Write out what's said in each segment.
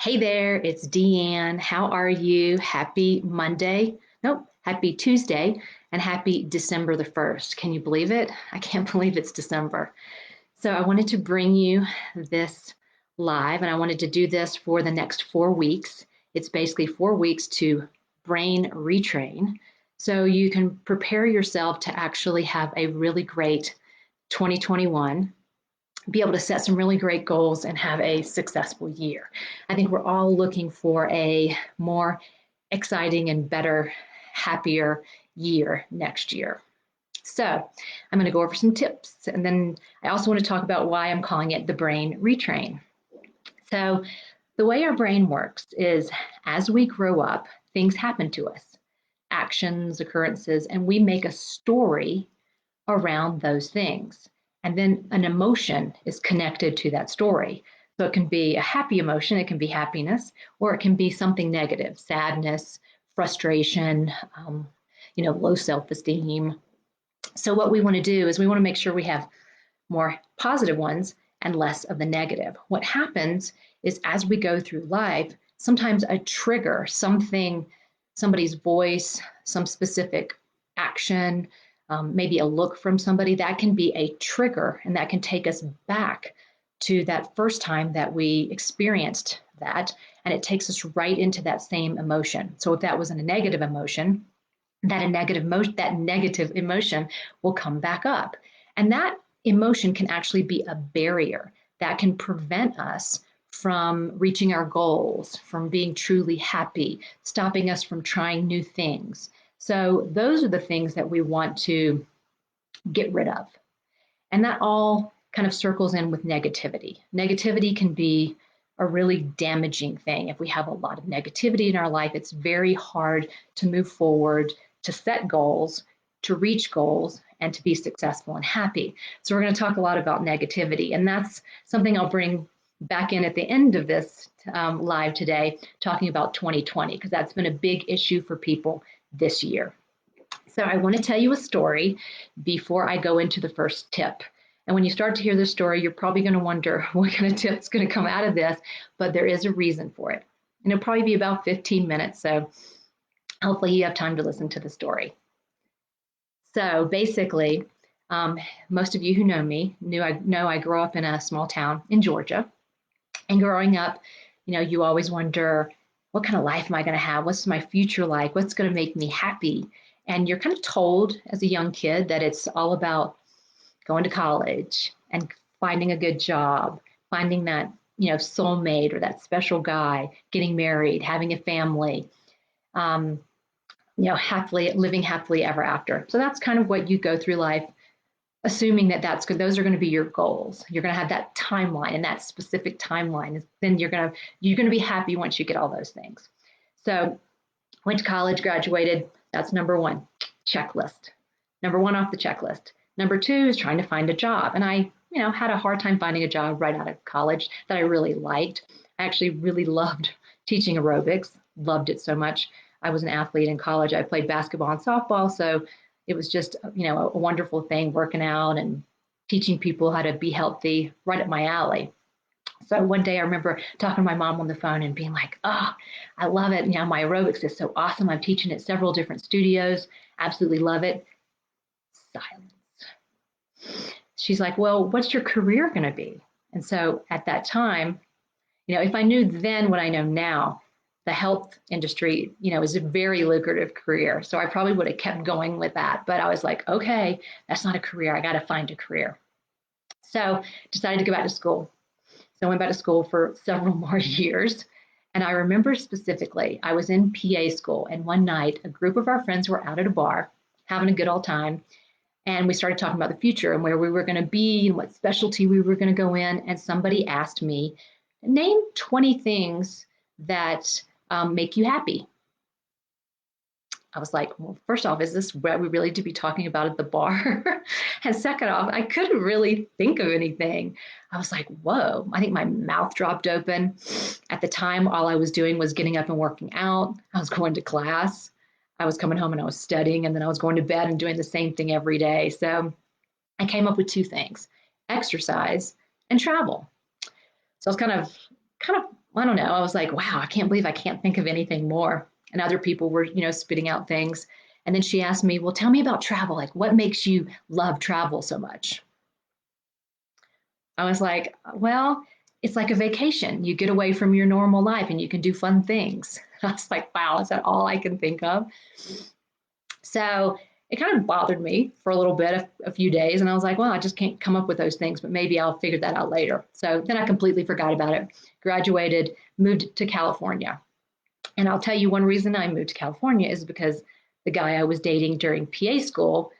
Hey there, it's Deanne. How are you? Happy Monday. Nope, happy Tuesday and happy December the 1st. Can you believe it? I can't believe it's December. So I wanted to bring you this live and I wanted to do this for the next 4 weeks. It's basically 4 weeks to brain retrain. So you can prepare yourself to actually have a really great 2021, be able to set some really great goals and have a successful year. I think we're all looking for a more exciting and better, happier year next year. So I'm going to go over some tips, and then I also want to talk about why I'm calling it the brain retrain. So the way our brain works is as we grow up, things happen to us, actions, occurrences, and we make a story around those things. And then an emotion is connected to that story. So it can be a happy emotion, it can be happiness, or it can be something negative, sadness, frustration, low self-esteem. So what we want to do is we want to make sure we have more positive ones and less of the negative. What happens is as we go through life, sometimes a trigger, something, somebody's voice, some specific action, maybe a look from somebody, that can be a trigger and that can take us back to that first time that we experienced that, and it takes us right into that same emotion. So if that was a negative emotion, that negative emotion will come back up. And that emotion can actually be a barrier that can prevent us from reaching our goals, from being truly happy, stopping us from trying new things. So those are the things that we want to get rid of. And that all kind of circles in with negativity. Negativity can be a really damaging thing. If we have a lot of negativity in our life, it's very hard to move forward, to set goals, to reach goals, and to be successful and happy. So we're going to talk a lot about negativity, and that's something I'll bring back in at the end of this live today, talking about 2020, because that's been a big issue for people this year. So I want to tell you a story before I go into the first tip. And when you start to hear this story, you're probably going to wonder what kind of tip's going to come out of this, but there is a reason for it. And it'll probably be about 15 minutes, so hopefully you have time to listen to the story. So basically, most of you who know me know I grew up in a small town in Georgia. And growing up, you always wonder, what kind of life am I going to have? What's my future like? What's going to make me happy? And you're kind of told as a young kid that it's all about going to college and finding a good job, finding that, soulmate or that special guy, getting married, having a family, living happily ever after. So that's kind of what you go through life, assuming that that's good. Those are going to be your goals. You're going to have that timeline, and that specific timeline is then you're going to be happy once you get all those things. So went to college, graduated. That's number one, checklist. Number one off the checklist. Number two is trying to find a job. And I, had a hard time finding a job right out of college that I really liked. I actually really loved teaching aerobics, loved it so much. I was an athlete in college. I played basketball and softball. So it was just, a wonderful thing, working out and teaching people how to be healthy, right up my alley. So one day I remember talking to my mom on the phone and being like, oh, I love it. My aerobics is so awesome. I'm teaching at several different studios. Absolutely love it. Silence. She's like, well, what's your career going to be? And so at that time, if I knew then what I know now, the health industry, is a very lucrative career. So I probably would have kept going with that. But I was like, okay, that's not a career. I got to find a career. So decided to go back to school. So I went back to school for several more years. And I remember specifically, I was in PA school, and one night a group of our friends were out at a bar having a good old time. And we started talking about the future and where we were going to be and what specialty we were going to go in. And somebody asked me, name 20 things that make you happy. I was like, well, first off, is this what we really to be talking about at the bar? And second off, I couldn't really think of anything. I was like, whoa, I think my mouth dropped open. At the time, all I was doing was getting up and working out. I was going to class. I was coming home and I was studying, and then I was going to bed and doing the same thing every day. So I came up with two things: exercise and travel. So I was kind of I don't know. I was like, wow, I can't believe I can't think of anything more. And other people were, spitting out things. And then she asked me, well, tell me about travel. Like, what makes you love travel so much? I was like, well, it's like a vacation. You get away from your normal life and you can do fun things. I was like, wow, is that all I can think of? So it kind of bothered me for a little bit, a few days. And I was like, well, I just can't come up with those things, but maybe I'll figure that out later. So then I completely forgot about it, graduated, moved to California. And I'll tell you one reason I moved to California is because the guy I was dating during PA school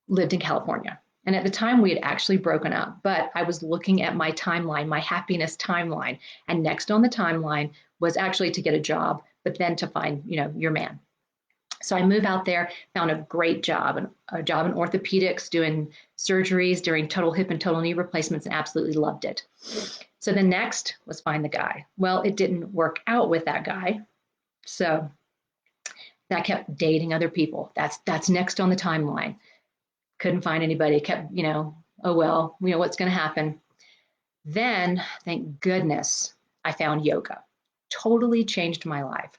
lived in California. And at the time, we had actually broken up, but I was looking at my timeline, my happiness timeline. And next on the timeline was actually to get a job, but then to find, your man. So I moved out there, found a great job, a job in orthopedics, doing surgeries, doing total hip and total knee replacements, and absolutely loved it. So the next was find the guy. Well, it didn't work out with that guy. So I kept dating other people. That's next on the timeline. Couldn't find anybody. Kept, oh well, what's going to happen. Then, thank goodness, I found yoga. Totally changed my life.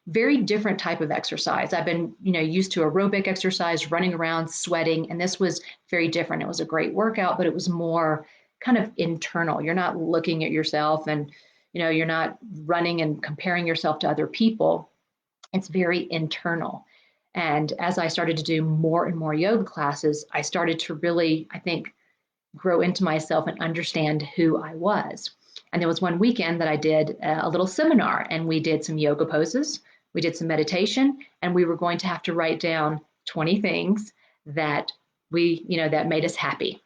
Very different type of exercise. I've been, used to aerobic exercise, running around, sweating, and this was very different. It was a great workout, but it was more kind of internal. You're not looking at yourself and, you're not running and comparing yourself to other people. It's very internal. And as I started to do more and more yoga classes, I started to really, I think, grow into myself and understand who I was. And there was one weekend that I did a little seminar, and we did some yoga poses, we did some meditation, and we were going to have to write down 20 things that that made us happy.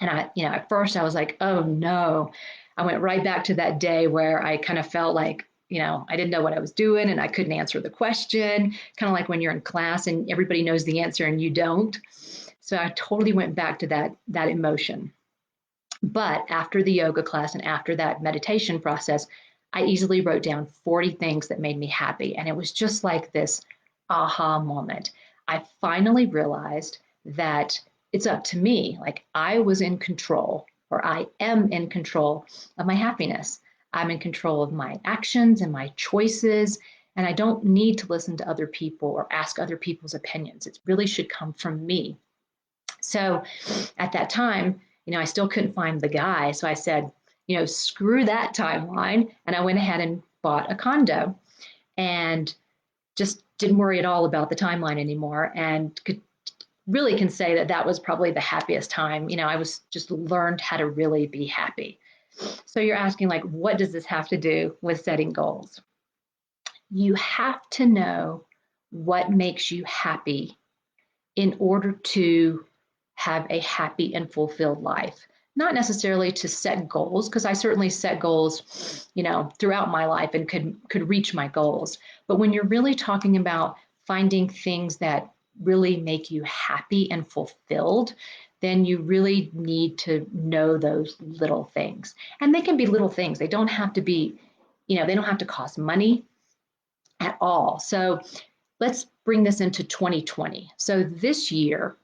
And at first I was like, oh no. I went right back to that day where I kind of felt like, I didn't know what I was doing and I couldn't answer the question, kind of like when you're in class and everybody knows the answer and you don't. So I totally went back to that emotion. But after the yoga class and after that meditation process, I easily wrote down 40 things that made me happy. And it was just like this aha moment. I finally realized that it's up to me. Like I was in control, or I am in control of my happiness. I'm in control of my actions and my choices. And I don't need to listen to other people or ask other people's opinions. It really should come from me. So at that time, I still couldn't find the guy. So I said, screw that timeline. And I went ahead and bought a condo and just didn't worry at all about the timeline anymore, and really can say that was probably the happiest time. I was just learned how to really be happy. So you're asking, like, what does this have to do with setting goals? You have to know what makes you happy in order to have a happy and fulfilled life. Not necessarily to set goals, because I certainly set goals, throughout my life and could reach my goals. But when you're really talking about finding things that really make you happy and fulfilled, then you really need to know those little things. And they can be little things. They don't have to be, they don't have to cost money at all. So let's bring this into 2020. So this year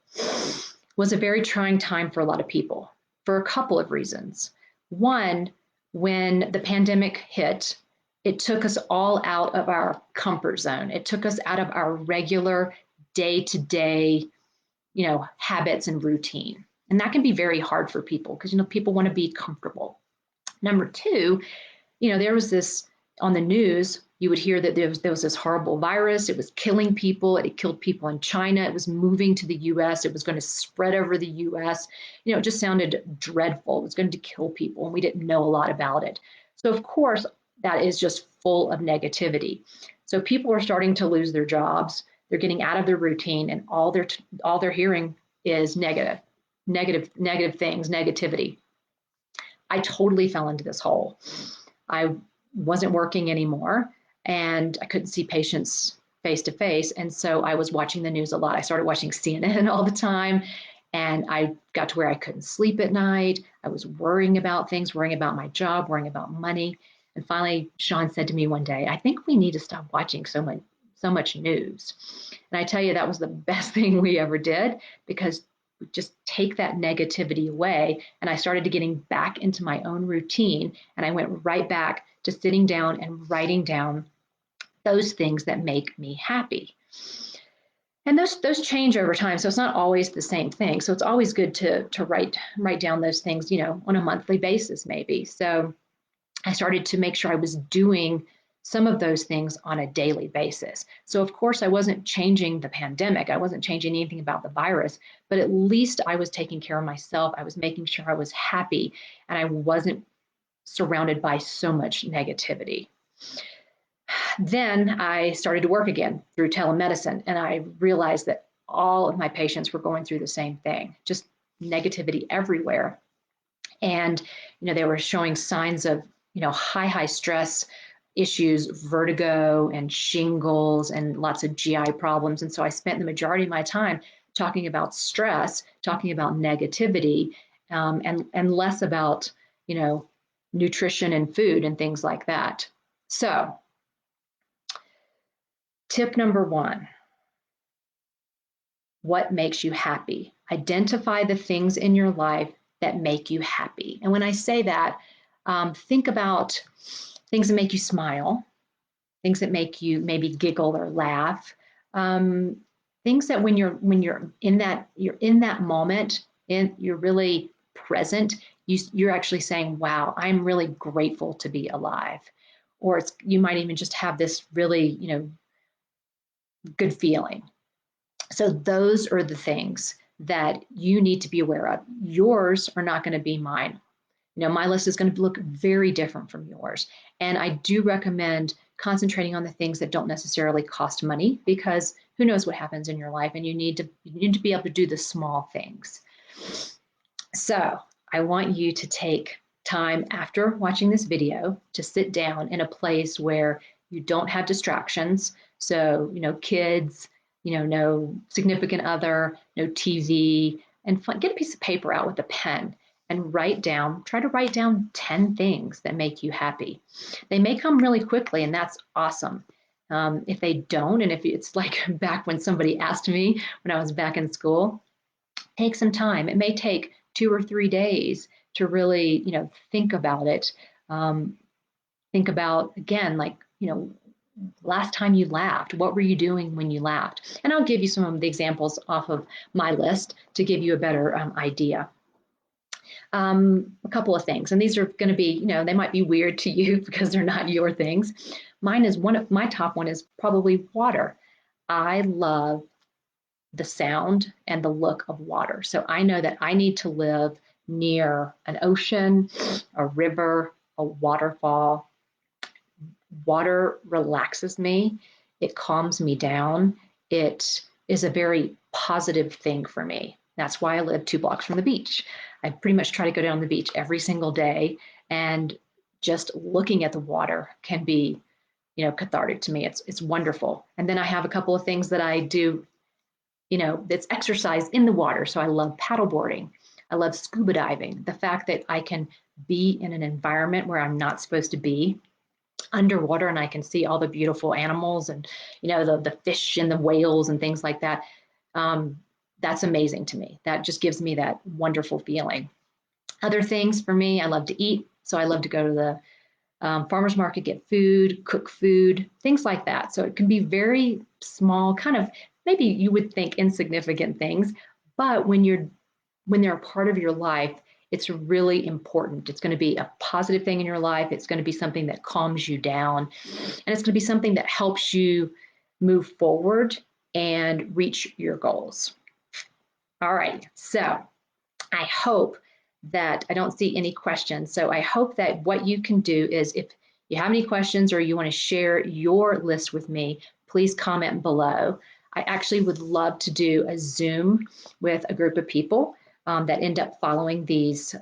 was a very trying time for a lot of people for a couple of reasons. One, when the pandemic hit, it took us all out of our comfort zone. It took us out of our regular day-to-day, habits and routine. And that can be very hard for people because, people want to be comfortable. Number two, there was this on the news, you would hear that there was this horrible virus. It was killing people. It killed people in China. It was moving to the US. It was going to spread over the US. It just sounded dreadful. It was going to kill people, and we didn't know a lot about it. So, of course, that is just full of negativity. So people are starting to lose their jobs. They're getting out of their routine, and all they're hearing is negative things, negativity. I totally fell into this hole. I wasn't working anymore, and I couldn't see patients face to face. And so I was watching the news a lot. I started watching CNN all the time, and I got to where I couldn't sleep at night. I was worrying about things, worrying about my job, worrying about money. And finally, Sean said to me one day, I think we need to stop watching so much news. And I tell you, that was the best thing we ever did, because just take that negativity away. And I started to getting back into my own routine. And I went right back to sitting down and writing down those things that make me happy. And those change over time. So it's not always the same thing. So it's always good to write down those things, on a monthly basis, maybe. So I started to make sure I was doing some of those things on a daily basis. So of course I wasn't changing the pandemic. I wasn't changing anything about the virus, but at least I was taking care of myself. I was making sure I was happy and I wasn't surrounded by so much negativity. Then I started to work again through telemedicine, and I realized that all of my patients were going through the same thing, just negativity everywhere. And they were showing signs of high stress issues, vertigo and shingles and lots of GI problems. And so I spent the majority of my time talking about stress, talking about negativity, and less about nutrition and food and things like that. So tip number 1, what makes you happy? Identify the things in your life that make you happy. And when I say that, think about things that make you smile, things that make you maybe giggle or laugh, things that when you're in that moment, and you're really present, you're actually saying, "Wow, I'm really grateful to be alive," or you might even just have this really good feeling. So those are the things that you need to be aware of. Yours are not going to be mine. My list is going to look very different from yours. And I do recommend concentrating on the things that don't necessarily cost money, because who knows what happens in your life, and you need to be able to do the small things. So I want you to take time after watching this video to sit down in a place where you don't have distractions. So, kids, no significant other, no TV, and get a piece of paper out with a pen and try to write down 10 things that make you happy. They may come really quickly, and that's awesome. If they don't, and if it's like back when somebody asked me when I was back in school, take some time. It may take 2 or 3 days to really, think about it. Think about, again, like, last time you laughed, what were you doing when you laughed? And I'll give you some of the examples off of my list to give you a better idea. A couple of things, and these are going to be, they might be weird to you because they're not your things. My top one is probably water. I love the sound and the look of water. So I know that I need to live near an ocean, a river, a waterfall. Water relaxes me. It calms me down. It is a very positive thing for me. That's why I live 2 blocks from the beach. I pretty much try to go down the beach every single day, and just looking at the water can be, cathartic to me. It's wonderful. And then I have a couple of things that I do, that's exercise in the water. So I love paddleboarding. I love scuba diving. The fact that I can be in an environment where I'm not supposed to be, underwater, and I can see all the beautiful animals and the fish and the whales and things like that. That's amazing to me. That just gives me that wonderful feeling. Other things for me, I love to eat. So I love to go to the farmer's market, get food, cook food, things like that. So it can be very small, kind of maybe you would think insignificant things, but when they're a part of your life, it's really important. It's going to be a positive thing in your life. It's going to be something that calms you down, and it's going to be something that helps you move forward and reach your goals. All right, so I hope that I don't see any questions. So I hope that what you can do is, if you have any questions or you want to share your list with me, please comment below. I actually would love to do a Zoom with a group of people that end up following these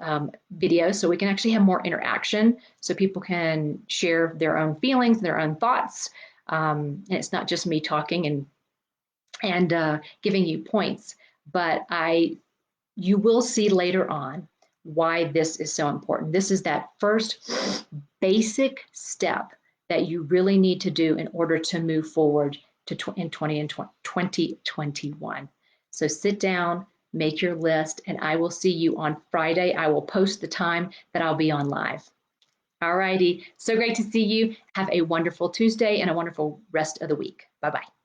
videos, so we can actually have more interaction, so people can share their own feelings, their own thoughts, and it's not just me talking and giving you points, but you will see later on why this is so important. This is that first basic step that you really need to do in order to move forward in 2021. So sit down, make your list, and I will see you on Friday. I will post the time that I'll be on live. All righty. So great to see you. Have a wonderful Tuesday and a wonderful rest of the week. Bye-bye.